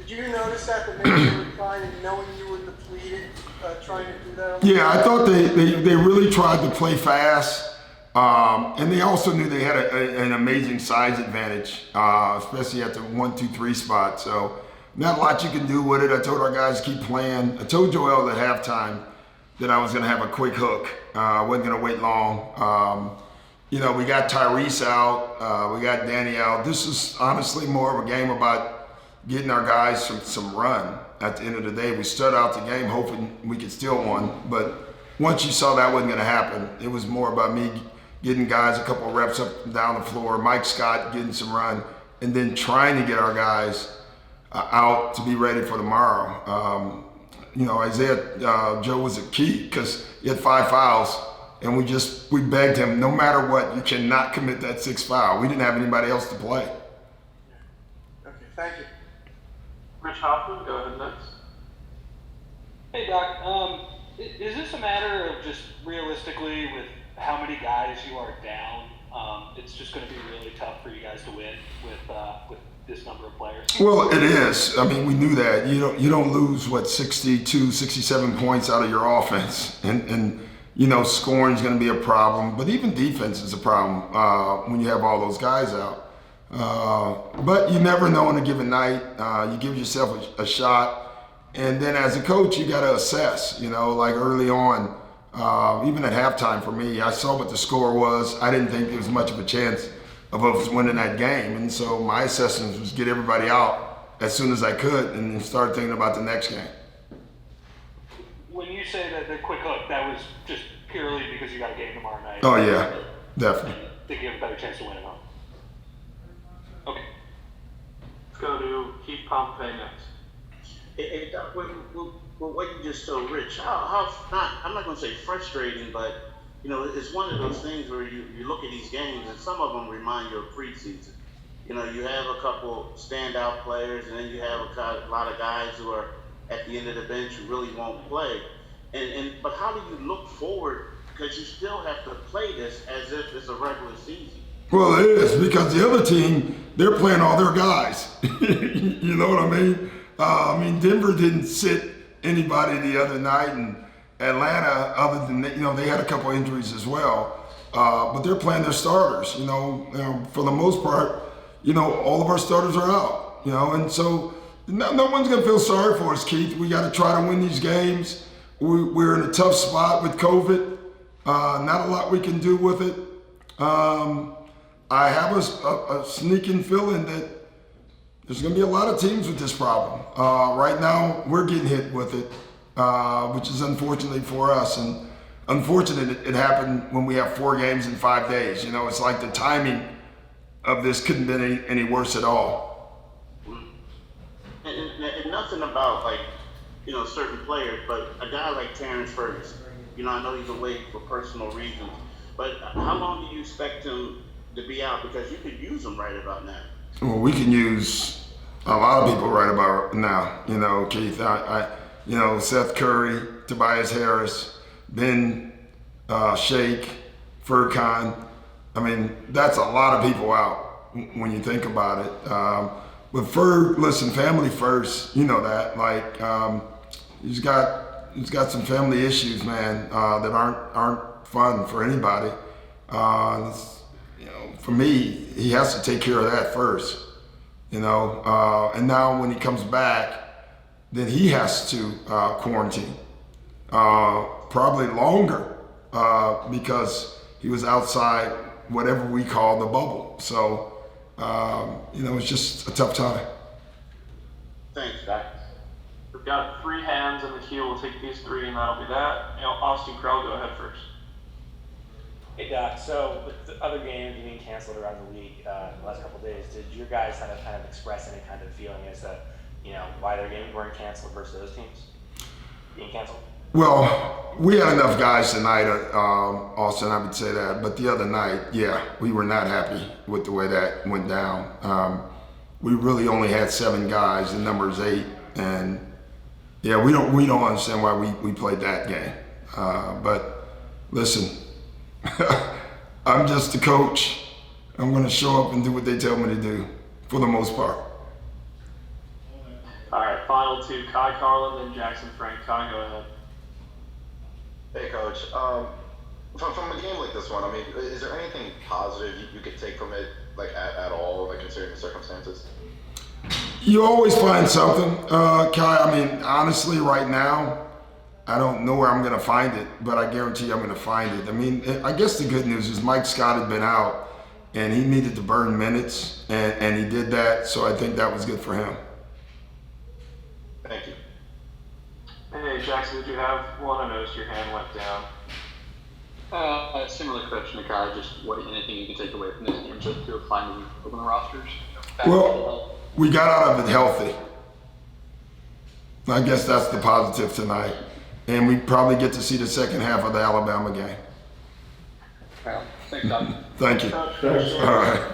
Did you notice that maybe they were trying, knowing you were depleted, trying to do that? Yeah, I thought they really tried to play fast. And they also knew they had an amazing size advantage, especially at the 1, 2, 3 spot. So not a lot you can do with it. I told our guys to keep playing. I told Joel at halftime that I was going to have a quick hook. I wasn't going to wait long. We got Tyrese out. We got Danny out. This is honestly more of a game about getting our guys some run. At the end of the day, we started out the game hoping we could steal one. But once you saw that wasn't going to happen, it was more about me getting guys a couple of reps up and down the floor, Mike Scott getting some run, and then trying to get our guys out to be ready for tomorrow. Isaiah Joe was a key because he had 5 fouls, and we begged him, no matter what, you cannot commit that 6th foul. We didn't have anybody else to play. Okay, thank you. Rich Hoffman, go ahead next. Hey Doc, is this a matter of just realistically with how many guys you are down? It's just going to be really tough for you guys to win with this number of players. Well, it is. I mean, we knew that. You don't lose 62, 67 points out of your offense, and scoring is going to be a problem. But even defense is a problem when you have all those guys out. But you never know on a given night. You give yourself a shot, and then as a coach, you got to assess. Like early on. Even at halftime for me, I saw what the score was. I didn't think there was much of a chance of us winning that game. And so my assessment was get everybody out as soon as I could and then start thinking about the next game. When you say that the quick hook, that was just purely because you got a game tomorrow night? Oh, yeah, definitely. Think you have a better chance to win it, huh? Okay. Let's go to Keith Pompey next. Hey, Doc, with what you just told Rich, I'm not going to say frustrating, but, it's one of those things where you look at these games and some of them remind you of preseason. You have a couple standout players and then you have a lot of guys who are at the end of the bench who really won't play. But how do you look forward, because you still have to play this as if it's a regular season? Well, it is, because the other team, they're playing all their guys. You know what I mean? Denver didn't sit anybody the other night, and Atlanta, other than they had a couple injuries as well, but they're playing their starters. For the most part, all of our starters are out. And so no one's gonna feel sorry for us, Keith. We got to try to win these games. We're in a tough spot with COVID. Not a lot we can do with it. I have a sneaking feeling that there's going to be a lot of teams with this problem. Right now, we're getting hit with it, which is unfortunately for us. And unfortunately, it happened when we have 4 games in 5 days. It's like the timing of this couldn't have been any worse at all. And nothing about, certain players, but a guy like Terence Ferguson, I know he's away for personal reasons, but how long do you expect him to be out? Because you could use him right about now. Well, we can use a lot of people right about now, Keith. Seth Curry, Tobias Harris, Ben Shake, Furkan. I mean, that's a lot of people out when you think about it. But listen, family first, that. He's got some family issues, man, that aren't fun for anybody. For me, he has to take care of that first, and now when he comes back, then he has to quarantine, probably longer, because he was outside whatever we call the bubble. So, it's just a tough time. Thanks, Doc. We've got 3 hands in the queue. We'll take these 3 and that'll be that. Austin Krell, go ahead first. Hey Doc, so with the other games being canceled around the league the last couple of days, did your guys kind of express any kind of feeling as to, why their games weren't canceled versus those teams being canceled? Well, we had enough guys tonight, Austin, I would say that. But the other night, yeah, we were not happy with the way that went down. We really only had 7 guys, the number is 8, and yeah, we don't understand why we played that game. But listen, I'm just the coach. I'm going to show up and do what they tell me to do, for the most part. All right, final two: Kai Carlin and Jackson Frank. Kai, go ahead. Hey, Coach. From a game like this one, I mean, is there anything positive you could take from it, like at all, like considering the circumstances? You always find something, Kai. I mean, honestly, right now, I don't know where I'm going to find it, but I guarantee I'm going to find it. I mean, I guess the good news is Mike Scott had been out, and he needed to burn minutes, and he did that, so I think that was good for him. Thank you. Hey, Jackson, did you have one? I noticed your hand went down. Similar question to Kai, just anything you can take away from this game to apply moving forward on the rosters? Well, we got out of it healthy. I guess that's the positive tonight. And we probably get to see the second half of the Alabama game. Thanks, Doc. Thank you. All right.